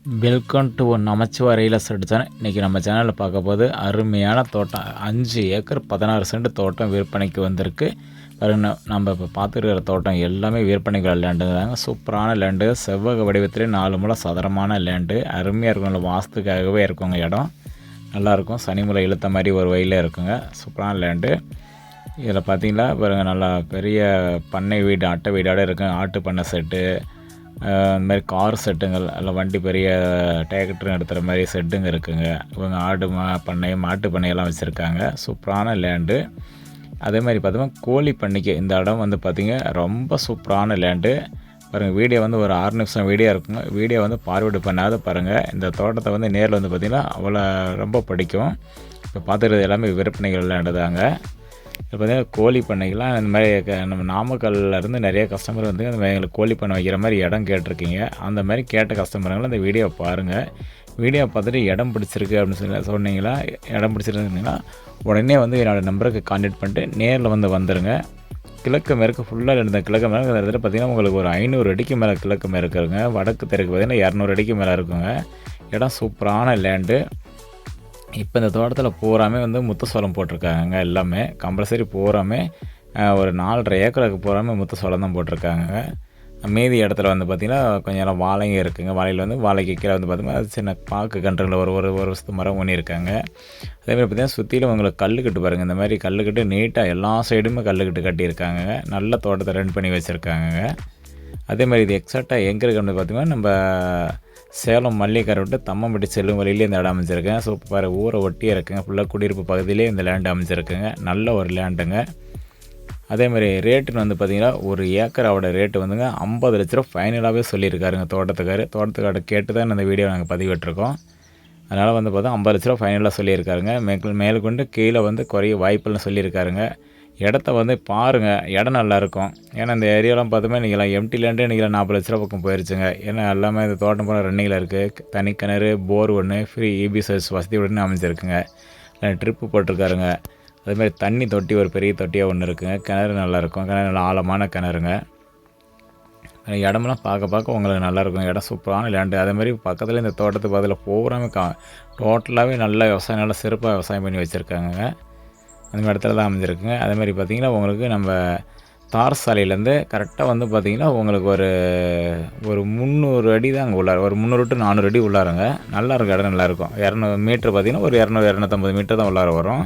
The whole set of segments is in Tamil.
Welcome to Namachivaya real estate channel. இன்றைக்கி நம்ம சேனலில் பார்க்க போது அருமையான தோட்டம் 5 ஏக்கர் 16 சென்ட் தோட்டம் விற்பனைக்கு வந்திருக்கு. பாருங்க, நம்ம இப்போ பார்த்துருக்கிற தோட்டம் எல்லாமே விற்பனைக்கு லேண்டுங்கிறாங்க. சூப்பரான லேண்டு, செவ்வக வடிவத்திலே 4 முறை சதுரமான லேண்டு, அருமையாக இருக்கும். நல்ல வாஸ்துக்காகவே இருக்குங்க. இடம் நல்லாயிருக்கும். சனிமுறை இழுத்த மாதிரி ஒரு வயலில் இருக்குங்க. சூப்பரான லேண்டு. இதில் பார்த்தீங்களா பாருங்கள், நல்லா பெரிய பண்ணை வீடு, அட்டை வீடோட இருக்குங்க. ஆட்டு பண்ணை செட்டு, இந்த மாதிரி கார் செட்டுங்கள், அதில் வண்டி பெரிய டிராக்டர் நடத்துகிற மாதிரி செட்டுங்க இருக்குங்க. இவங்க ஆடு பண்ணை, மாட்டு பண்ணையெல்லாம் வச்சுருக்காங்க. சூப்பரான லேண்டு. அதே மாதிரி பார்த்தோம்னா கோழி பண்ணைக்கு இந்த இடம் வந்து பார்த்திங்க ரொம்ப சூப்பரான லேண்டு. பாருங்கள், வீடியோ வந்து ஒரு 6 நிமிஷம் வீடியோ இருக்குங்க. வீடியோ வந்து பார்வேர்டு பண்ணாத பாருங்கள். இந்த தோட்டத்தை வந்து நேரில் வந்து பார்த்திங்கன்னா அவ்வளோ ரொம்ப பிடிக்கும். இப்போ பார்த்துக்கிறது எல்லாமே விற்பனைகள் லேண்டு தாங்க. இப்போ பார்த்திங்கன்னா கோழி பண்ணைக்கெலாம் இந்த மாதிரி நம்ம நாமக்கல்லேருந்து நிறைய கஸ்டமர் வந்து அந்த மாதிரி எங்களுக்கு கோழி பண்ணை வைக்கிற மாதிரி இடம் கேட்டிருக்கீங்க. அந்த மாதிரி கேட்ட கஸ்டமருங்களை இந்த வீடியோ பாருங்கள். வீடியோ பார்த்துட்டு இடம் பிடிச்சிருக்கு அப்படின்னு சொன்னீங்களா, இடம் பிடிச்சிருந்தீங்கன்னா உடனே வந்து என்னோடய நம்பருக்கு கான்டாக்ட் பண்ணிட்டு நேரில் வந்துடுங்க. கிழக்கு மேற்கு ஃபுல்லாக இருந்த கிழக்கு மேற்கு இடத்துல பார்த்திங்கன்னா உங்களுக்கு ஒரு 500 அடிக்கு மேலே கிழக்கு மேற்கு இருக்குங்க. வடக்கு தெற்கு பார்த்திங்கன்னா 200 அடிக்கு மேலே இருக்குங்க. இடம் சூப்பரான லேண்டு. இப்போ இந்த தோட்டத்தில் பூராமே வந்து முத்து சோளம் போட்டிருக்காங்க. எல்லாமே கம்பல்சரி பூராமே ஒரு 4.5 ஏக்கருக்கு பூராமே முத்து சோளம் தான் போட்டிருக்காங்க. மீதி இடத்துல வந்து பார்த்திங்கன்னா கொஞ்சம் எல்லாம் வாழைங்க இருக்குங்க. வாழையில் வந்து வாழைக்கு கீழே வந்து பார்த்திங்கன்னா சின்ன பாக்கு கன்றுகளை ஒரு வருஷத்து மரம் பண்ணியிருக்காங்க. அதேமாதிரி பார்த்திங்கன்னா சுற்றிலும் உங்களுக்கு கல்லுக்கட்டு பாருங்கள். இந்த மாதிரி கல்லுக்கட்டு நீட்டாக எல்லா சைடுமே கல்லுக்கட்டு கட்டியிருக்காங்க. நல்ல தோட்டத்தை ரன் பண்ணி வச்சுருக்காங்க. அதே மாதிரி இது எக்ஸாக்டாக எங்கே இருக்குன்னு பார்த்திங்கன்னா நம்ம சேலம் மல்லிகரை விட்டு தம்மம்பட்டி செல்லும் வழியிலே இந்த இடம் அமைச்சிருக்கேன். சூப்பர், ஊரை ஒட்டியே இருக்குங்க. ஃபுல்லாக குடியிருப்பு பகுதியிலே இந்த லேண்டு அமைச்சிருக்குங்க. நல்ல ஒரு லேண்டுங்க. அதேமாதிரி ரேட்டுன்னு வந்து பார்த்திங்கன்னா ஒரு ஏக்கரோட ரேட்டு வந்துங்க 50 லட்ச ரூபா ஃபைனலாகவே சொல்லியிருக்காருங்க தோட்டத்துக்காரு கேட்டு தான் இந்த வீடியோ நாங்கள் பதிவிட்டிருக்கோம். அதனால் வந்து பார்த்தா 50 லட்ச ரூபா ஃபைனலாக சொல்லியிருக்காருங்க. மேற்கொண்டு கீழே வந்து குறைய வாய்ப்புன்னு சொல்லியிருக்காருங்க. இடத்த வந்து பாருங்கள், இடம் நல்லாயிருக்கும். ஏன்னா இந்த ஏரியாலாம் பார்த்தோமே நீங்களாம் எம்டி லேண்டே நீங்கள் 40 லட்ச ரூபா பக்கம் போயிருச்சுங்க. ஏன்னா எல்லாமே இந்த தோட்டம் போன ரன்னிங்கில் இருக்குது. தனி கிணறு, போர் ஒன்று, ஃப்ரீ இபி சர்வீஸ் வசதி உடனே அமைச்சிருக்குங்க. ட்ரிப்பு போட்டிருக்காருங்க. அதேமாதிரி தண்ணி தொட்டி, ஒரு பெரிய தொட்டியாக ஒன்று இருக்குங்க. கிணறு நல்லாயிருக்கும். கிணறு நல்லா ஆழமான கிணறுங்க. இடமெல்லாம் பார்க்க உங்களுக்கு நல்லாயிருக்கும். இடம் சூப்பரான லேண்டு. அதேமாதிரி பக்கத்தில் இந்த தோட்டத்துக்கு பதில் பூராமே டோட்டலாகவே நல்ல விவசாயம், நல்லா சிறப்பாக விவசாயம் பண்ணி வச்சுருக்காங்க. அந்த இடத்துல தான் அமைஞ்சிருக்குங்க. அதேமாதிரி பார்த்திங்கன்னா உங்களுக்கு நம்ம தார் சாலையிலேருந்து கரெக்டாக வந்து பார்த்திங்கன்னா உங்களுக்கு ஒரு 300 அடி தான் அங்கே உள்ளார, ஒரு 300 to 400 அடி உள்ளாருங்க. நல்லாயிருக்கும். இடம் நல்லாயிருக்கும். 200 மீட்ரு பார்த்திங்கன்னா ஒரு 200-250 மீட்டர் தான் உள்ளார வரும்.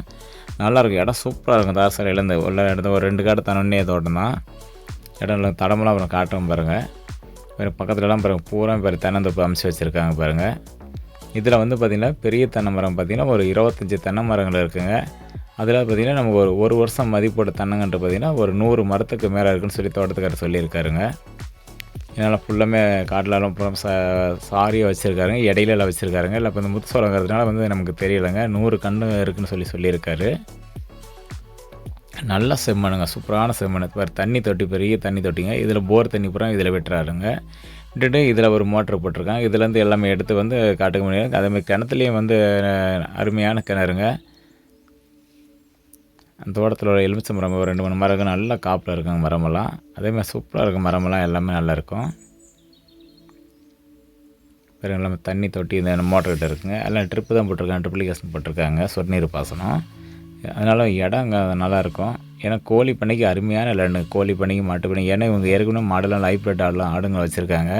நல்லாயிருக்கும். இடம் சூப்பராக இருக்கும். தார் சாலையிலேருந்து உள்ள இடத்த ஒரு 2 காடு தண்ணே தோட்டம் தான். இடம் தடமெல்லாம் அப்புறம் காட்டும் பாருங்கள். வேறு பக்கத்துலலாம் பாருங்கள், பூரா பேர் தென்னந்தோப்பு அமைச்சு வச்சுருக்காங்க பாருங்கள். இதில் வந்து பார்த்திங்கன்னா பெரிய தென்னை மரம் பார்த்திங்கன்னா ஒரு 25 தென்னை மரங்கள் இருக்குங்க. அதில் பார்த்திங்கன்னா நமக்கு ஒரு வருஷம் மதிப்போட தென்னங்கன்று பார்த்திங்கன்னா ஒரு 100 மரத்துக்கு மேலே இருக்குன்னு சொல்லி தோட்டத்துக்காரர் சொல்லியிருக்காருங்க. இதனால் ஃபுல்லாமே காட்டிலலாம் அப்புறம் சாரியாக வச்சுருக்காருங்க. இடையில வச்சுருக்காருங்க. இல்லை இப்போ இந்த முத்து சோளங்கிறதுனால வந்து நமக்கு தெரியலைங்க. 100 கன்று இருக்குதுன்னு சொல்லியிருக்காரு. நல்ல செம்மண்ணுங்க, சூப்பரான செம்மண். இப்போ தண்ணி தொட்டி, பெரிய தண்ணி தொட்டிங்க. இதில் போர் தண்ணி பூரா இதில் விட்டுறாருங்க. விட்டுட்டு இதில் ஒரு மோட்ரு போட்டிருக்காங்க. இதுலேருந்து எல்லாமே எடுத்து வந்து காட்டுக்க முடியாது. அதேமாதிரி கிணத்துலேயும் வந்து அருமையான கிணறுங்க. அந்த தோட்டத்தில் உள்ள எலுமிச்சை மரம் ஒரு 2-3 மரம் நல்லா காப்பில் இருக்குங்க. மரமெல்லாம் அதேமாதிரி சூப்பராக இருக்கும். மரமெல்லாம் எல்லாமே நல்லாயிருக்கும். வேறு எல்லாமே தண்ணி தொட்டி இந்த மோட்டர்கிட்ட இருக்குங்க. எல்லாம் ட்ரிப்பு தான் போட்டிருக்காங்க. ட்ரிப்ளிகேஷன் போட்டிருக்காங்க, சொட்டு நீர் பாசனம். அதனால் இடம் அங்கே நல்லாயிருக்கும். ஏன்னா கோழி பண்ணைக்கு அருமையான லேண்டு. கோழி பண்ணைக்கு, மாட்டு பண்ணைக்கு. ஏன்னா இவங்க ஏற்கனவே மாடெல்லாம் லைப்ரேட் ஆடுங்க வச்சுருக்காங்க.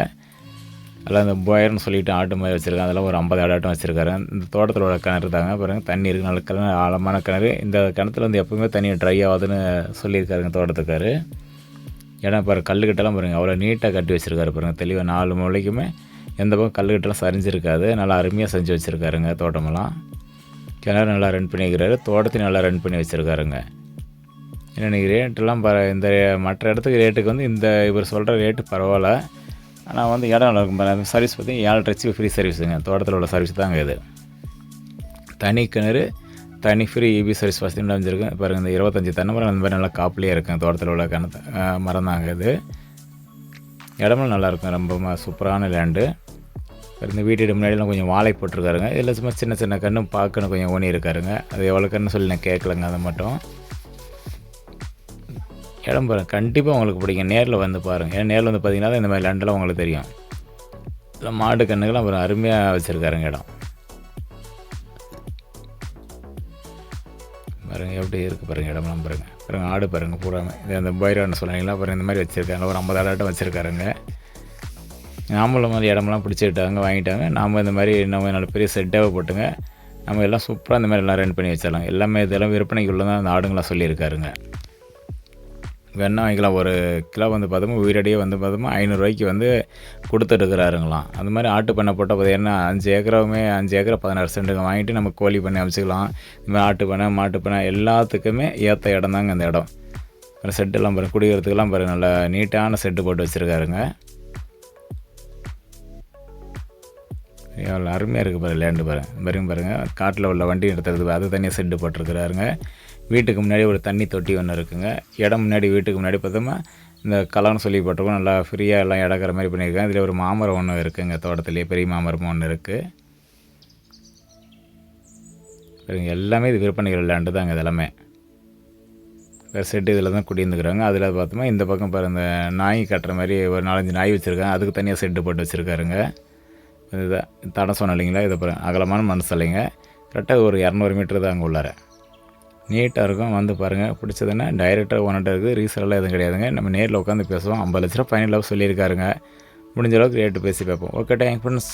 எல்லாம் இந்த போயர்னு சொல்லிவிட்டு ஆட்டு மாதிரி வச்சுருக்காங்க. அதெல்லாம் ஒரு 50 ஆடாட்டம் வச்சுருக்காரு. இந்த தோட்டத்தில் உள்ள கிணறு தாங்க பாருங்கள். தண்ணி இருக்குது, நல்ல கிணறு, ஆழமான கிணறு. இந்த கிணத்துல வந்து எப்போவுமே தண்ணி ட்ரை ஆகாதுன்னு சொல்லியிருக்காருங்க தோட்டத்துக்காரு. ஏன்னா பாரு கல்லுக்கிட்டலாம் பாருங்கள், அவ்வளோ நீட்டாக கட்டி வச்சுருக்காரு பாருங்கள். தெளிவாக 4 மூலைக்குமே எந்த பக்கம் கல்லுக்கிட்டலாம் சரிஞ்சிருக்காது. நல்லா அருமையாக செஞ்சு வச்சுருக்காருங்க. தோட்டமெல்லாம் கிணறு நல்லா ரன் பண்ணிக்கிறாரு. தோட்டத்தையும் நல்லா ரன் பண்ணி வச்சுருக்காருங்க. ஏன்னா இன்றைக்கி ரேட்டெல்லாம் இந்த மற்ற இடத்துக்கு ரேட்டுக்கு வந்து இந்த இவர் சொல்கிற ரேட்டு பரவாயில்ல. ஆனால் வந்து இடம் நல்லா இருக்கும். சர்வீஸ் பார்த்திங்கன்னா 7 லட்சம் ஃப்ரீ சர்வீஸுங்க. தோட்டத்தில் உள்ள சர்வீஸ் தாங்க இது. தனி கிணறு, தனி ஃப்ரீ இபி சர்வீஸ் வசதி அமைஞ்சிருக்கு பாருங்கள். இந்த 25 தென்னை மரம் அந்த மாதிரி நல்லா காப்பிலே இருக்குங்க. தோட்டத்தில் உள்ள மரம் தாங்க இது. இடமும் நல்லாயிருக்கும். ரொம்ப சூப்பரான லேண்டு. இந்த வீட்டு முன்னாடிலாம் கொஞ்சம் வாழை போட்டிருக்காருங்க. இதில் சும்மா சின்ன சின்ன கன்று பார்க்கணும் கொஞ்சம் ஊனி இருக்காருங்க. அது எவ்வளோ கன்று சொல்லி நான் கேட்கலங்க. அதை மட்டும் இடம் பாருங்கள், கண்டிப்பாக உங்களுக்கு பிடிக்கும். நேரில் வந்து பாருங்கள். ஏன்னா நேரில் வந்து பார்த்திங்கன்னா இந்த மாதிரி லேண்டெல்லாம் உங்களுக்கு தெரியும். இல்லை மாடு கன்றுகள் அப்புறம் அருமையாக வச்சுருக்காருங்க இடம். பாருங்கள் எப்படி இருக்குது பாருங்கள் இடம்லாம் பாருங்கள். பாருங்கள் ஆடு பாருங்கள் பூராமே. இது அந்த பைரவன்னு சொன்னீங்களா பாருங்கள், இந்த மாதிரி வச்சுருக்காங்க. ஒரு 50 ஆடாட்டம் வச்சுருக்காருங்க. நாமளும் மாதிரி இடமெல்லாம் பிடிச்சிக்கிட்டாங்க, வாங்கிட்டாங்க. நாம் இந்த மாதிரி நம்ம நல்ல பெரிய செட்டாகவே போட்டுங்க நம்ம எல்லாம் சூப்பராக இந்த மாதிரி எல்லாம் ரன் பண்ணி வச்சிடலாம். எல்லாமே இதெல்லாம் விற்பனைக்குள்ளே தான் அந்த ஆடுங்களாம் சொல்லியிருக்காருங்க. வெண்ணெய் வாங்கிக்கலாம். ஒரு கிலோ வந்து பார்த்தோம்னா உயிரடியே வந்து பார்த்தோம்னா 500 ரூபாய்க்கு வந்து கொடுத்துட்டுருக்குறாருங்களாம். அந்த மாதிரி ஆட்டு பண்ணை போட்டால் பார்த்தீங்கன்னா 5 ஏக்கராவுமே 5 ஏக்கரை 16 சென்ட்டுங்க வாங்கிட்டு நம்ம கோழி பண்ணி அமைச்சிக்கலாம். இந்த மாதிரி ஆட்டு பண்ணை மாட்டு பண்ணை எல்லாத்துக்குமே ஏற்ற இடம் தாங்க அந்த இடம். அப்புறம் செட்டெல்லாம் பாருங்கள், குடிக்கிறதுக்கெல்லாம் பாருங்கள் நல்லா நீட்டான செட்டு போட்டு வச்சுருக்காருங்க. எவ்வளோ அருமையாக இருக்குது பாருங்கள் லேண்டு பாருங்கள். காட்டில் உள்ள வண்டி நிறுத்துறது அது தனியாக செட்டு போட்டிருக்கிறாருங்க. வீட்டுக்கு முன்னாடி ஒரு தண்ணி தொட்டி ஒன்று இருக்குங்க. இடம் முன்னாடி வீட்டுக்கு முன்னாடி பார்த்தோம்னா இந்த கலன்னு சொல்லி போட்டிருக்கோம். நல்லா ஃப்ரீயாக எல்லாம் இடக்கிற மாதிரி பண்ணியிருக்கேன். இதில் ஒரு மாமரம் ஒன்று இருக்குதுங்க, தோட்டத்துலேயே பெரிய மாமரமும் ஒன்று இருக்குது. சரிங்க, எல்லாமே இது விற்பனைகள் லேண்டு தாங்க. இது எல்லாமே வேறு செட்டு இதில் தான் குடியிருந்துக்கிறாங்க. அதில் பார்த்தோம்னா இந்த பக்கம் பாருங்கள், இந்த நாய் கட்டுற மாதிரி ஒரு 4-5 நாய் வச்சுருக்காங்க. அதுக்கு தனியாக செட்டு போட்டு வச்சுருக்காருங்க. இதுதான் தடம் சொன்னேன் இல்லைங்களா, இதை பாருங்கள் அகலமான மண் சாலைங்க. கரெக்டாக ஒரு 200 மீட்ரு தான் அங்கே உள்ளார. நீட்டாக இருக்கும். வந்து பாருங்கள், பிடிச்சதுன்னா டைரெக்டாக ஓனர்கிட்ட இருக்குது. ரீசெல்லாம் எதுவும் கிடையாதுங்க. நம்ம நேரில் உட்காந்து பேசுவோம். 50 லட்ச ரூபா ஃபைனலாக சொல்லியிருக்காருங்க. முடிஞ்ச அளவுக்கு ரேட்டு பேசி பார்ப்போம். Okay, thank friends.